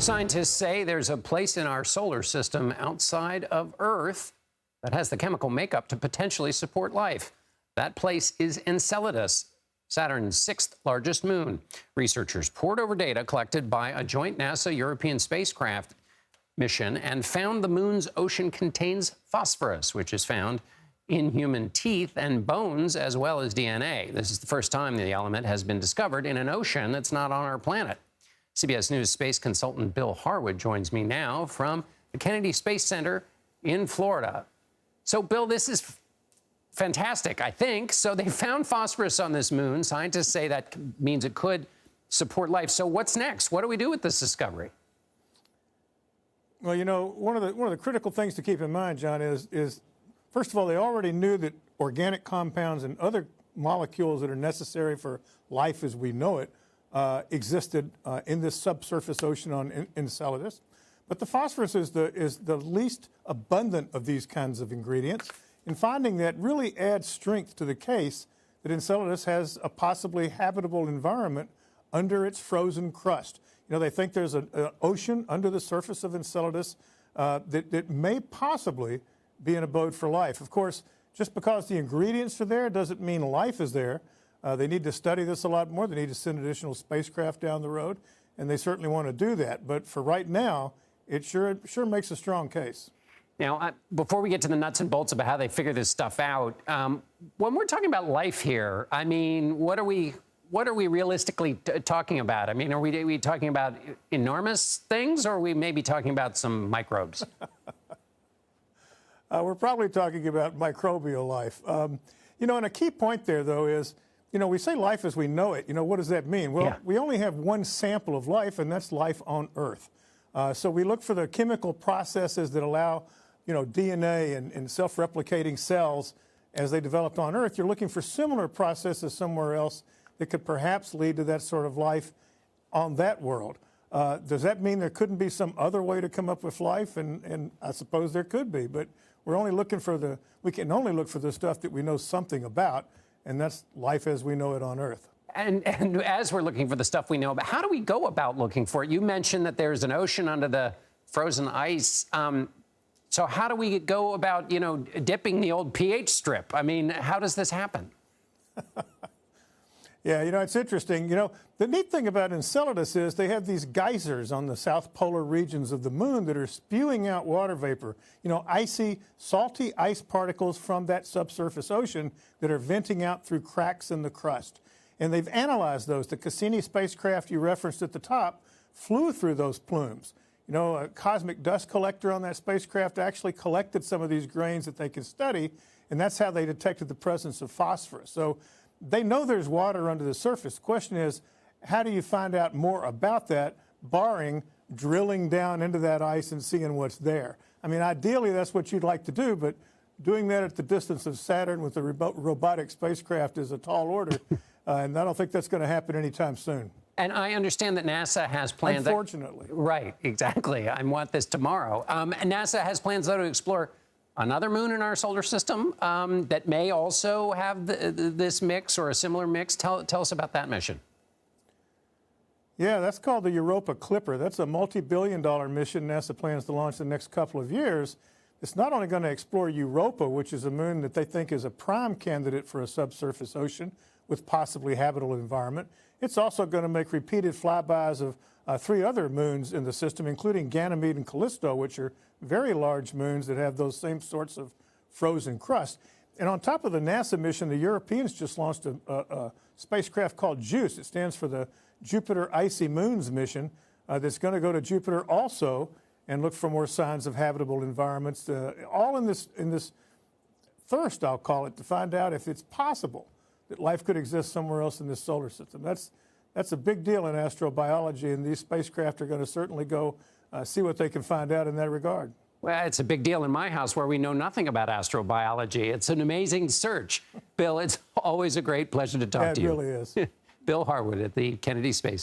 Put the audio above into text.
Scientists say there's a place in our solar system outside of Earth that has the chemical makeup to potentially support life. That place is Enceladus, Saturn's sixth largest moon. Researchers pored over data collected by a joint NASA-European spacecraft mission and found the moon's ocean contains phosphorus, which is found in human teeth and bones, as well as DNA. This is the first time the element has been discovered in an ocean that's not on our planet. CBS News space consultant Bill Harwood joins me now from the Kennedy Space Center in Florida. So, Bill, this is fantastic, I think. So they found phosphorus on this moon. Scientists say that means it could support life. So what's next? What do we do with this discovery? Well, you know, one of the critical things to keep in mind, John, is first of all, they already knew that organic compounds and other molecules that are necessary for life as we know it existed in this subsurface ocean on Enceladus. But the phosphorus is the least abundant of these kinds of ingredients. And finding that really adds strength to the case that Enceladus has a possibly habitable environment under its frozen crust. You know, they think there's an ocean under the surface of Enceladus that may possibly be an abode for life. Of course, just because the ingredients are there doesn't mean life is there. They need to study this a lot more. They need to send additional spacecraft down the road, and they certainly want to do that. But for right now, it sure makes a strong case. Now, before we get to the nuts and bolts about how they figure this stuff out, when we're talking about life here, I mean, what are we realistically talking about? I mean, are we talking about enormous things, or are we maybe talking about some microbes? We're probably talking about microbial life. You know, and a key point there, though, is, you know, we say life as we know it. You know, what does that mean? Well, we only have one sample of life, and that's life on Earth. So we look for the chemical processes that allow, you know, DNA and self-replicating cells as they developed on Earth. You're looking for similar processes somewhere else that could perhaps lead to that sort of life on that world. Does that mean there couldn't be some other way to come up with life? And I suppose there could be, but we're only looking for we can only look for the stuff that we know something about, and that's life as we know it on Earth. And as we're looking for the stuff we know about, how do we go about looking for it? You mentioned that there's an ocean under the frozen ice. So how do we go about, you know, dipping the old pH strip? I mean, how does this happen? Yeah, you know, it's interesting. You know, the neat thing about Enceladus is they have these geysers on the south polar regions of the moon that are spewing out water vapor, you know, icy, salty ice particles from that subsurface ocean that are venting out through cracks in the crust. And they've analyzed those. The Cassini spacecraft you referenced at the top flew through those plumes. You know, a cosmic dust collector on that spacecraft actually collected some of these grains that they could study, and that's how they detected the presence of phosphorus. So they know there's water under the surface. The question is, how do you find out more about that, barring drilling down into that ice and seeing what's there? I mean, ideally, that's what you'd like to do, but doing that at the distance of Saturn with a robotic spacecraft is a tall order, and I don't think that's going to happen anytime soon. And I understand that NASA has plans. Unfortunately. Right, exactly. I want this tomorrow. And NASA has plans, though, to explore another moon in our solar system that may also have this mix or a similar mix. Tell us about that mission. Yeah, that's called the Europa Clipper. That's a multi-billion-dollar mission NASA plans to launch in the next couple of years. It's not only going to explore Europa, which is a moon that they think is a prime candidate for a subsurface ocean with possibly habitable environment. It's also going to make repeated flybys of 3 other moons in the system, including Ganymede and Callisto, which are very large moons that have those same sorts of frozen crust. And on top of the NASA mission, the Europeans just launched a spacecraft called JUICE. It stands for the Jupiter Icy Moons mission that's going to go to Jupiter also and look for more signs of habitable environments, all in this thirst, I'll call it, to find out if it's possible that life could exist somewhere else in this solar system. That's a big deal in astrobiology, and these spacecraft are going to certainly go see what they can find out in that regard. Well, it's a big deal in my house where we know nothing about astrobiology. It's an amazing search. Bill, it's always a great pleasure to talk to you. It really is. Bill Harwood at the Kennedy Space Center.